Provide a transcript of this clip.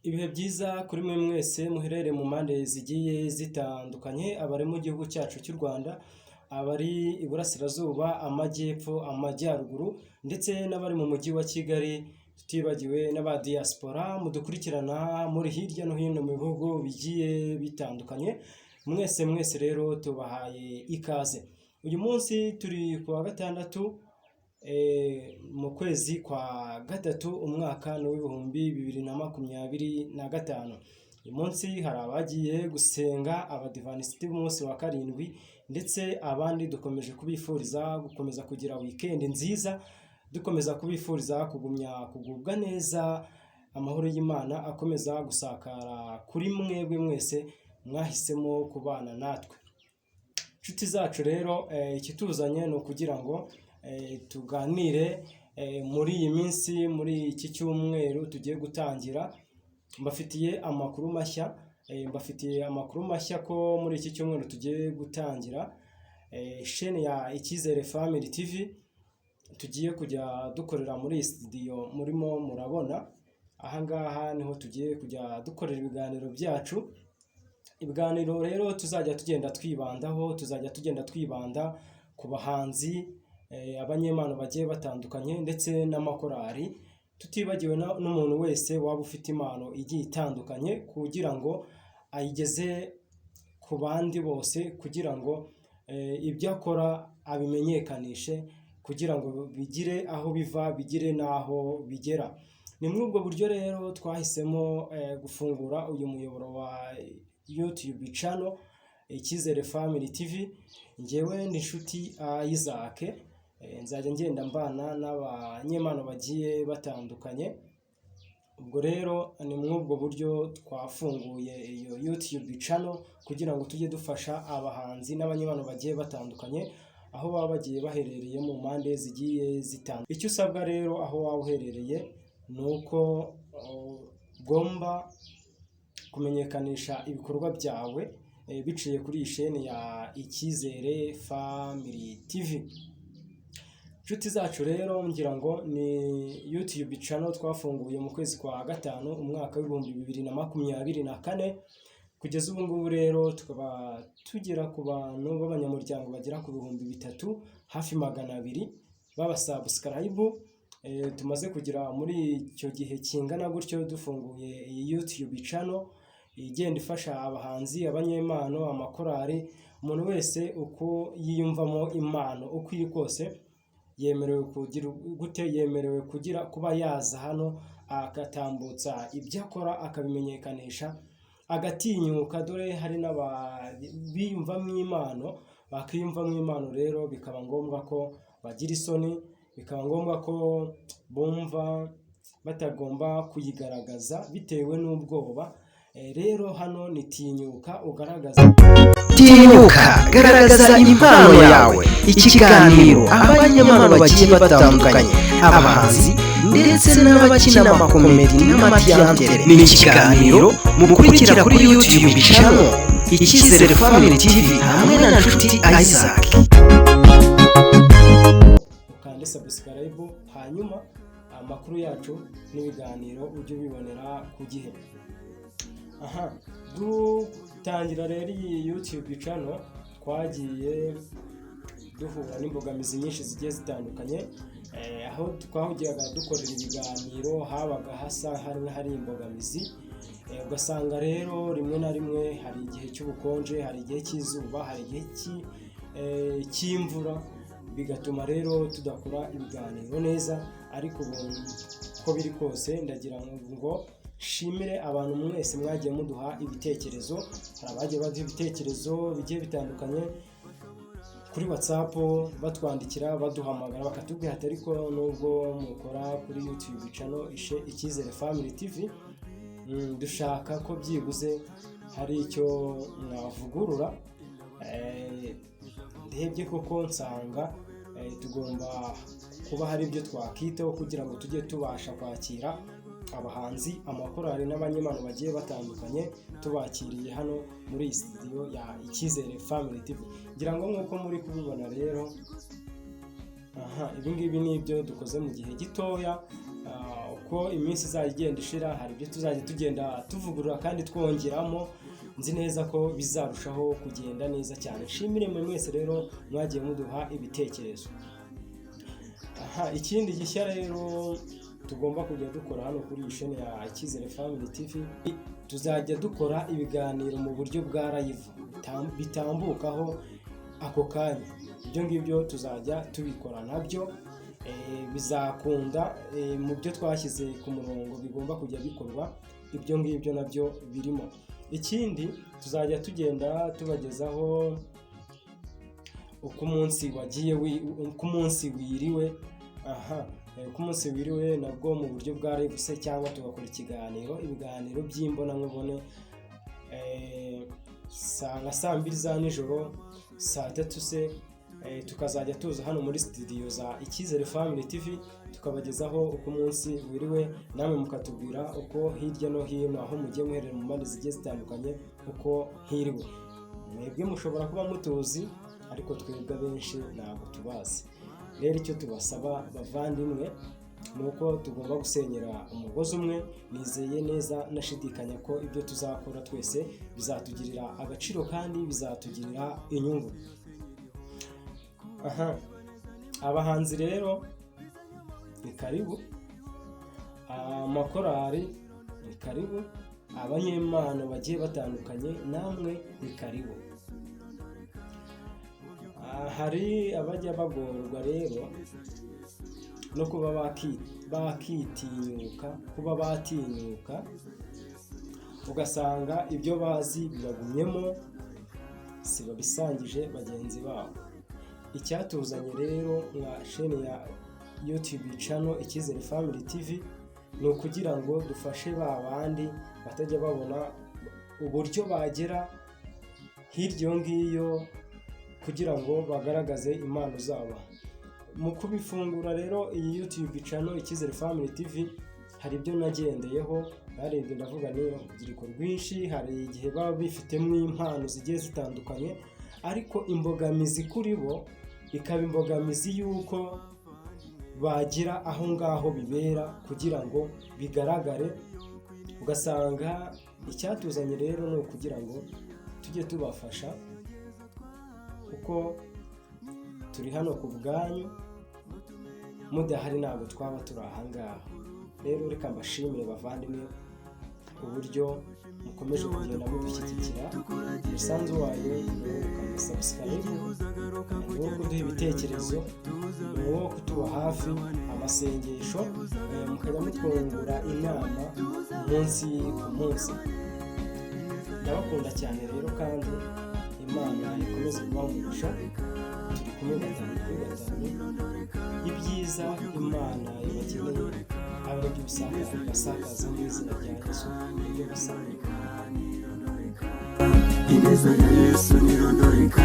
Ibihe byiza kuri mwe mwese muherere mu mpande zigiye zitandukanye, abari mu gihugu cyacu cy'u Rwanda, abari iburasirazuba, amajyepfo, amajyaruguru ndetse n'abari mu mujyi wa Kigali, tutibagiwe n'aba diaspora mudukurikirana muri hirya no hino mu bihugu bigiye bitandukanye. Mwese rero tubahaye ikaze. Uyu munsi turi ku wa gatandatu mu kwezi kwa gatatu, umwaka w'ibihumbi 2025. Uyu munsi hari abagiye gusenga abadivanisiti b'umunsi wa karindwi, ndetse abandi dukomeje kubifuriza gukomeza kugira weekend nziza, dukomeza kubifuriza kugubwa neza, amahoro y'Imana akomeza gusakara kuri mwebwe mwese mwahisemo kubana natwe. Inshuti zacu rero, ikituzanye ni ukugira ngo tuganire muri iyi minsi, muri iki cyumweru tugiye gutangira. Mbafitiye amakuru mashya ko muri iki cyumweru tugiye gutangira chaîne ya Icyizere Family TV. Tugiye kujya dukorera muri studio murimo murabona. Ahangaha niho tugiye kujya dukorera ibiganiro byacu. Ibiganiro rero tuzajya tugenda twibanda ku bahanzi, abanyempano bagiye batandukanye ndetse n'amakorari, tutibagiwe n'umuntu wese waba ufite impano igiye itandukanye, kugira ngo ayigeze ku bandi bose, kugira ngo ibyo akora abimenyekanishe, kugira ngo bigire aho biva, bigire n'aho bigera. Ni muri ubwo buryo rero twahisemo gufungura uyu muyoboro wa YouTube channel Icyizere Family TV. Njyewe ni inshuti Isaac, nzajya ngenda mbana n'abanyempano bagiye batandukanye. Ubwo rero ni muri ubwo buryo twafunguye iyo YouTube channel, kugira ngo tujye dufasha abahanzi n'abanyempano bagiye batandukanye, aho baba bagiye baherereye mu mpande zigiye zitandukanye. Icyo usabwa rero aho waba uherereye ni uko ugomba kumenyekanisha ibikorwa byawe biciye kuri iyi chaîne ya Icyizere Family TV. Inshuti zacu rero, ngira ngo ni YouTube channel twafunguye mu kwezi kwa gatanu, umwaka w'ibihumbi 2024. Kugeza ubu ngubu rero tukaba tugera ku bantu b'abanyamuryango bagera ku 3,000, hafi 200 b'abasubscribe. Tumaze kugira muri icyo gihe kingana gutyo dufunguye iyi YouTube channel, igenda ifasha abahanzi, abanyempano, amakorari, umuntu wese uko yiyumvamo impano uko iri kose, yemerewe kuba yaza hano agatambutsa ibyo akora, akabimenyekanisha, agatinyuka. Dore hari n'abiyumvamo impano, bakiyumvamo impano rero bikaba ngombwa ko bagira isoni, bikaba ngombwa ko bumva batagomba kuyigaragaza bitewe n'ubwoba. Rero hano ni tinyuka garagaza impano yawe. Ikiganiro abanyempano bagiye batandukanye, abahanzi ndetse n'abakina amakomedi n'amatiyantere, ni ikiganiro mukurikira kuri YouTube channel Icyizere Family TV hamwe na nshuti Isaac. Ukande subscribe, hanyuma amakuru yacu n'ibiganiro ujye ubibonera ku gihe. Dutangira rero iyi YouTube channel, twagiye duhura n'imbogamizi nyinshi zigiye zitandukanye. Aho twahugiraga dukorera ibiganiro habaga hasa hari imbogamizi. Ugasanga rero rimwe na rimwe hari igihe cy'ubukonje, hari igihe cy'izuba, hari igihe cy'imvura, bigatuma rero tudakora ibiganiro neza. Ariko ubu ko biri kose, ndagira ngo shimire abantu mwese mwagiye muduha ibitekerezo. Hari abagiye baduha ibitekerezo bigiye bitandukanye kuri WhatsApp, batwandikira, baduhamagara, bakatubwira ati ariko nubwo mukora kuri YouTube channel Icyizere Family TV, dushaka ko byibuze hari icyo mwavugurura. Ndebye koko nsanga tugomba kuba hari ibyo twakitaho, kugira ngo tujye tubasha kwakira abahanzi, amakorari n'abanyempano bagiye batandukanye, tubakiriye hano muri iyi studio ya Icyizere Family TV. Ngira ngo nk'uko muri kubibona rero, ibi ngibi ni ibyo dukoze mu gihe gitoya, uko iminsi izajya igenda ishira hari ibyo tuzajya tugenda tuvugurura kandi twongeramo, nzi neza ko bizarushaho kugenda neza cyane. Nshimire mwe mwese rero mwagiye muduha ibitekerezo. Ikindi gishya rero tugomba kujya dukora hano kuri iyi sheni ya Icyizere Family TV, tuzajya dukora ibiganiro mu buryo bwa live bitambukaho ako kanya. Ibyo ngibyo tuzajya tubikora nabyo, bizakunda mu byo twashyize ku murongo bigomba kujya bikorwa, ibyo ngibyo nabyo birimo. Ikindi tuzajya tugenda tubagezaho uko umunsi wagiye, uko umunsi wiriwe, uko umunsi wiriwe nabwo mu buryo bwa live se, cyangwa tugakora ibiganiro by'imbonankubone nka saa 2 za nijoro, saa 3 se, tukazajya tuza hano muri studio za Icyizere Family TV tukabagezaho uko umunsi wiriwe, namwe mukatubwira uko hirya no hino aho mugiye muherera mu mpande zigiye zitandukanye uko hiriwe. Mwebwe mushobora kuba mutuzi ariko twebwe benshi ntabwo tubazi. Rero icyo tubasaba bavandimwe ni uko tugomba gusenyera umugozi umwe. Nizeye neza nashidikanya ko ibyo tuzakora twese bizatugirira agaciro kandi bizatugirira inyungu. Abahanzi rero ni karibu, amakorari ni karibu, abanyempano bagiye batandukanye namwe ni karibu. Hari abajya bagorwa rero no kuba batinyuka, ugasanga ibyo bazi bibagumyemo, si babisangije bagenzi babo. Icyatuzanye rero nka sheni ya YouTube channel Icyizere Family TV ni ukugira ngo dufashe ba bandi batajya babona uburyo bagera hirya ngiyo kugira ngo bagaragaze impano zabo. Mu kubifungura rero iyi YouTube channel Icyizere Family TV hari ibyo nagendeyeho, narebye ndavuga ni urubyiruko rwinshi, hari igihe baba bifitemo impano zigiye zitandukanye, ariko imbogamizi kuri bo ikaba imbogamizi y'uko bagira aho ngaho bibera kugira ngo bigaragare. Ugasanga icyatuzanye rero ni ukugira ngo tujye tubafasha, kuko turi hano ku bwanyu, mudahari ntabwo twaba turi aha ngaha. Rero reka mbashimire bavandimwe uburyo mukomeje kugenda mudushyigikira. Umusanzu wayo ni uwo subscribe, ni uwo kuduha ibitekerezo, ni uwo kutuba hafi, amasengesho, mukajya mutwungura inama umunsi ku munsi. Ndabakunda cyane rero kandi Imana ikomeze kubamugisha. Turi kumwe 5 ibyiza Imana yabageneye aba by'ubusakaza basakaza mu izina rya Yesu ibyo bisanga. Ineza ya Yesu nirondoreka